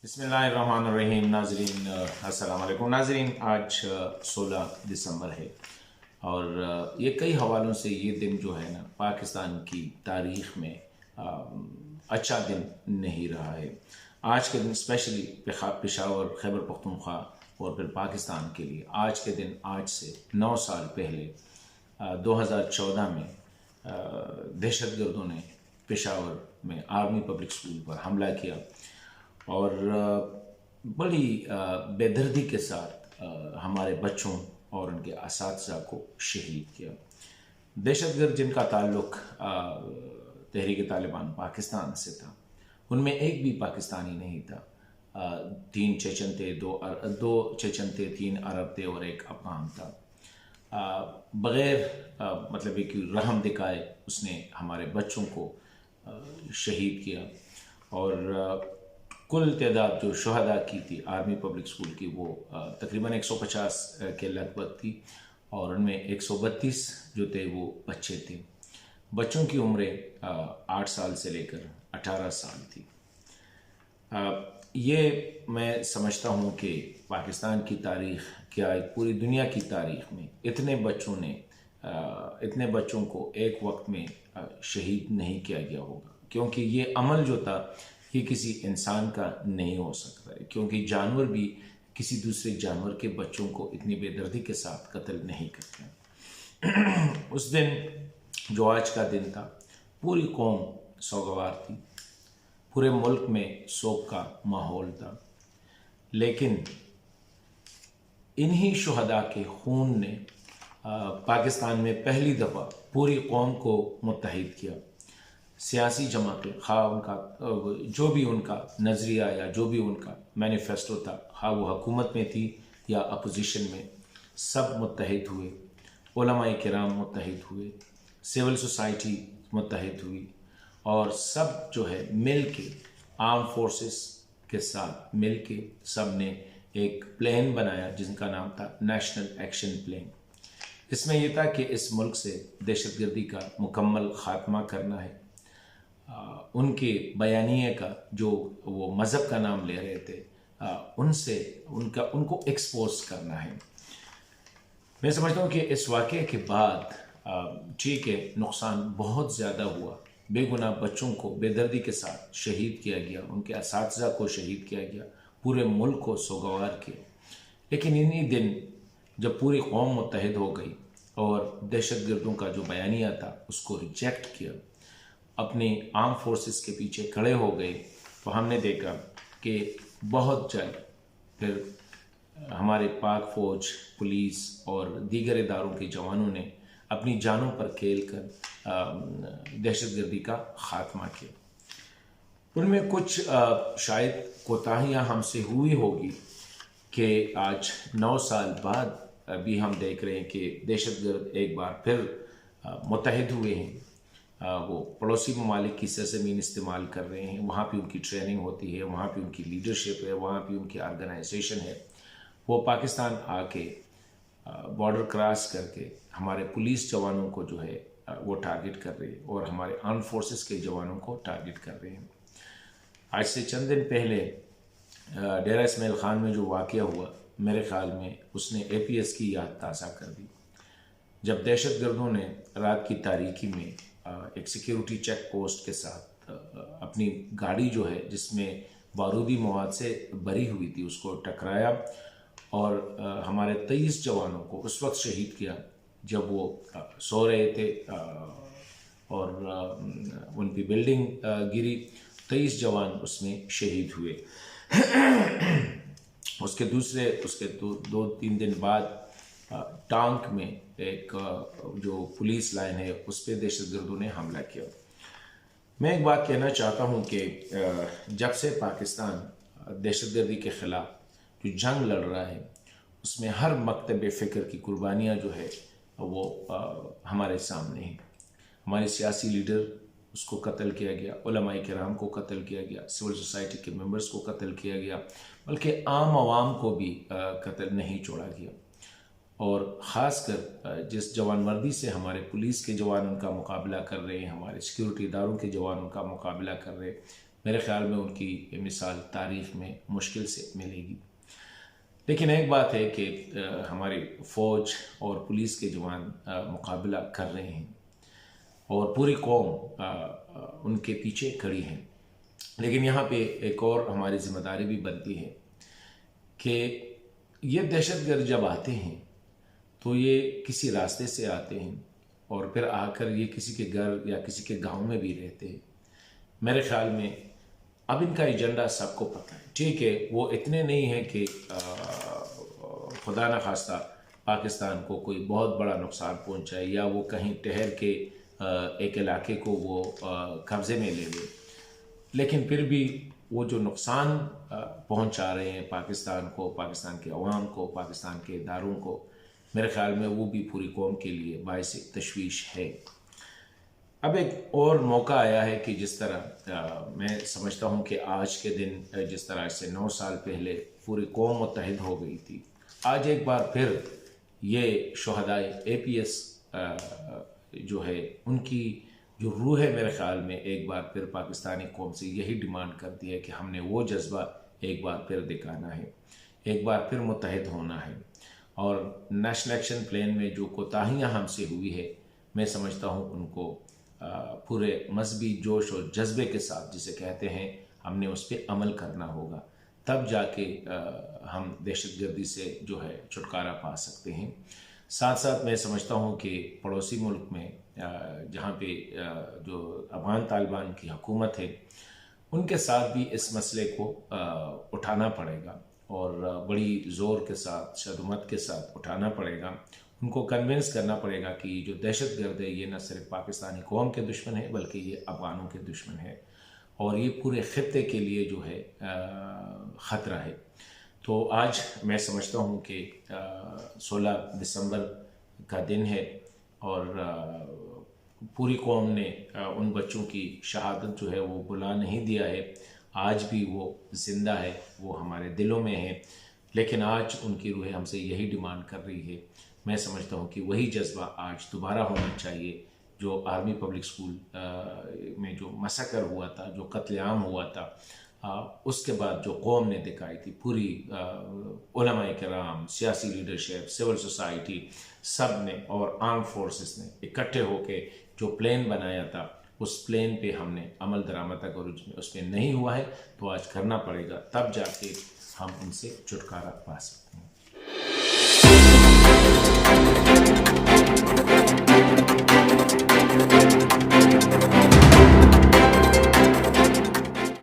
بسم اللہ الرحمن الرحیم ناظرین السلام علیکم ناظرین، آج 16 دسمبر ہے اور یہ کئی حوالوں سے یہ دن جو ہے نا پاکستان کی تاریخ میں اچھا دن نہیں رہا ہے۔ آج کے دن اسپیشلی پشاور، خیبر پختونخوا اور پھر پاکستان کے لیے آج کے دن آج سے 9 سال پہلے 2014 میں دہشت گردوں نے پشاور میں آرمی پبلک اسکول پر حملہ کیا اور بڑی بے دردی کے ساتھ ہمارے بچوں اور ان کے اساتذہ کو شہید کیا۔ دہشت گرد جن کا تعلق تحریک طالبان پاکستان سے تھا، ان میں ایک بھی پاکستانی نہیں تھا۔ 3 چیچن تھے، 2 چیچن تھے، 3 عرب تھے اور 1 افغان تھا۔ بغیر مطلب ایک رحم دکھائے اس نے ہمارے بچوں کو شہید کیا اور کل تعداد جو شہداء کی تھی آرمی پبلک اسکول کی وہ تقریباً 150 کے لگ بھگ تھی اور ان میں 132 جو تھے وہ بچے تھے۔ بچوں کی عمریں 8 سال سے لے کر 18 سال تھی۔ یہ میں سمجھتا ہوں کہ پاکستان کی تاریخ کیا پوری دنیا کی تاریخ میں اتنے بچوں کو ایک وقت میں شہید نہیں کیا گیا ہوگا، کیونکہ یہ عمل جو تھا یہ کسی انسان کا نہیں ہو سکتا ہے، کیونکہ جانور بھی کسی دوسرے جانور کے بچوں کو اتنی بے دردی کے ساتھ قتل نہیں کرتے۔ اس دن جو آج کا دن تھا پوری قوم سوگوار تھی، پورے ملک میں سوگ کا ماحول تھا، لیکن انہی شہداء کے خون نے پاکستان میں پہلی دفعہ پوری قوم کو متحد کیا۔ سیاسی جماعتیں خواہ ان کا جو بھی ان کا نظریہ یا جو بھی ان کا مینیفیسٹو تھا، خواہ وہ حکومت میں تھی یا اپوزیشن میں، سب متحد ہوئے۔ علماء کرام متحد ہوئے، سول سوسائٹی متحد ہوئی اور سب جو ہے مل کے آرم فورسز کے ساتھ مل کے سب نے ایک پلان بنایا جن کا نام تھا نیشنل ایکشن پلان۔ اس میں یہ تھا کہ اس ملک سے دہشت گردی کا مکمل خاتمہ کرنا ہے۔ ان کے بیانیے کا جو وہ مذہب کا نام لے رہے تھے ان کو ایکسپوز کرنا ہے۔ میں سمجھتا ہوں کہ اس واقعے کے بعد ٹھیک ہے نقصان بہت زیادہ ہوا، بے گناہ بچوں کو بے دردی کے ساتھ شہید کیا گیا، ان کے اساتذہ کو شہید کیا گیا، پورے ملک کو سوگوار کیا، لیکن انہی دن جب پوری قوم متحد ہو گئی اور دہشت گردوں کا جو بیانیہ تھا اس کو ریجیکٹ کیا، اپنی آرم فورسز کے پیچھے کھڑے ہو گئے، تو ہم نے دیکھا کہ بہت جلد پھر ہمارے پاک فوج، پولیس اور دیگر اداروں کے جوانوں نے اپنی جانوں پر کھیل کر دہشت گردی کا خاتمہ کیا۔ ان میں کچھ شاید کوتاہیاں ہم سے ہوئی ہوگی کہ آج 9 سال بعد ابھی ہم دیکھ رہے ہیں کہ دہشت گرد ایک بار پھر متحد ہوئے ہیں۔ وہ پڑوسی ممالک کی سرزمین استعمال کر رہے ہیں، وہاں پہ ان کی ٹریننگ ہوتی ہے، وہاں پہ ان کی لیڈرشپ ہے، وہاں پہ ان کی آرگنائزیشن ہے۔ وہ پاکستان آ کے بارڈر کراس کر کے ہمارے پولیس جوانوں کو جو ہے وہ ٹارگٹ کر رہے ہیں اور ہمارے آرم فورسز کے جوانوں کو ٹارگٹ کر رہے ہیں۔ آج سے چند دن پہلے ڈیرہ اسماعیل خان میں جو واقعہ ہوا، میرے خیال میں اس نے اے پی ایس کی یاد تازہ کر دی، جب دہشت گردوں نے رات کی تاریکی میں ایک سیکیورٹی چیک پوسٹ کے ساتھ اپنی گاڑی جو ہے جس میں بارودی مواد سے بھری ہوئی تھی اس کو ٹکرایا اور ہمارے 23 جوانوں کو اس وقت شہید کیا جب وہ سو رہے تھے اور ان کی بلڈنگ گری۔ 23 جوان اس میں شہید ہوئے۔ اس کے 2-3 دن بعد ٹانک میں ایک جو پولیس لائن ہے اس پہ دہشت گردوں نے حملہ کیا۔ میں ایک بات کہنا چاہتا ہوں کہ جب سے پاکستان دہشت گردی کے خلاف جو جنگ لڑ رہا ہے اس میں ہر مکتب فکر کی قربانیاں جو ہے وہ ہمارے سامنے ہیں۔ ہمارے سیاسی لیڈر اس کو قتل کیا گیا، علماء کرام کو قتل کیا گیا، سول سوسائٹی کے ممبرز کو قتل کیا گیا، بلکہ عام عوام کو بھی قتل نہیں چھوڑا گیا۔ اور خاص کر جس جوان مردی سے ہمارے پولیس کے جوان ان کا مقابلہ کر رہے ہیں، ہمارے سیکیورٹی اداروں کے جوان ان کا مقابلہ کر رہے ہیں، میرے خیال میں ان کی مثال تاریخ میں مشکل سے ملے گی۔ لیکن ایک بات ہے کہ ہماری فوج اور پولیس کے جوان مقابلہ کر رہے ہیں اور پوری قوم ان کے پیچھے کھڑی ہے، لیکن یہاں پہ ایک اور ہماری ذمہ داری بھی بنتی ہے کہ یہ دہشت گرد جب آتے ہیں تو یہ کسی راستے سے آتے ہیں اور پھر آ کر یہ کسی کے گھر یا کسی کے گاؤں میں بھی رہتے ہیں۔ میرے خیال میں اب ان کا ایجنڈا سب کو پتہ ہے۔ ٹھیک ہے، وہ اتنے نہیں ہیں کہ خدا نخواستہ پاکستان کو کوئی بہت بڑا نقصان پہنچائے یا وہ کہیں ٹہر کے ایک علاقے کو وہ قبضے میں لے لے، لیکن پھر بھی وہ جو نقصان پہنچا رہے ہیں پاکستان کو، پاکستان کے عوام کو، پاکستان کے اداروں کو، میرے خیال میں وہ بھی پوری قوم کے لیے باعث تشویش ہے۔ اب ایک اور موقع آیا ہے کہ جس طرح میں سمجھتا ہوں کہ آج کے دن جس طرح سے 9 سال پہلے پوری قوم متحد ہو گئی تھی، آج ایک بار پھر یہ شہدائے APS جو ہے ان کی جو روح ہے، میرے خیال میں ایک بار پھر پاکستانی قوم سے یہی ڈیمانڈ کرتی ہے کہ ہم نے وہ جذبہ ایک بار پھر دکھانا ہے، ایک بار پھر متحد ہونا ہے۔ اور نیشنل ایکشن پلان میں جو کوتاہیاں ہم سے ہوئی ہے، میں سمجھتا ہوں ان کو پورے مذہبی جوش اور جذبے کے ساتھ جسے کہتے ہیں، ہم نے اس پہ عمل کرنا ہوگا، تب جا کے ہم دہشت گردی سے جو ہے چھٹکارا پا سکتے ہیں۔ ساتھ ساتھ میں سمجھتا ہوں کہ پڑوسی ملک میں جہاں پہ جو افغان طالبان کی حکومت ہے، ان کے ساتھ بھی اس مسئلے کو اٹھانا پڑے گا اور بڑی زور کے ساتھ، شدت کے ساتھ اٹھانا پڑے گا۔ ان کو کنونس کرنا پڑے گا کہ جو دہشت گرد ہے یہ نہ صرف پاکستانی قوم کے دشمن ہے بلکہ یہ افغانوں کے دشمن ہے اور یہ پورے خطے کے لیے جو ہے خطرہ ہے۔ تو آج میں سمجھتا ہوں کہ 16 دسمبر کا دن ہے اور پوری قوم نے ان بچوں کی شہادت جو ہے وہ بھلا نہیں دیا ہے۔ آج بھی وہ زندہ ہے، وہ ہمارے دلوں میں ہے، لیکن آج ان کی روح ہم سے یہی ڈیمانڈ کر رہی ہے۔ میں سمجھتا ہوں کہ وہی جذبہ آج دوبارہ ہونا چاہیے جو آرمی پبلک سکول میں جو مسکر ہوا تھا، جو قتل عام ہوا تھا، اس کے بعد جو قوم نے دکھائی تھی، پوری علماء کرام، سیاسی لیڈرشپ، سول سوسائٹی، سب نے اور آرم فورسز نے اکٹھے ہو کے جو پلان بنایا تھا، اس پلان پہ ہم نے عمل درآمد تک اور اس پہ نہیں ہوا ہے، تو آج کرنا پڑے گا، تب جا کے ہم ان سے چھٹکارا پا سکتے ہیں۔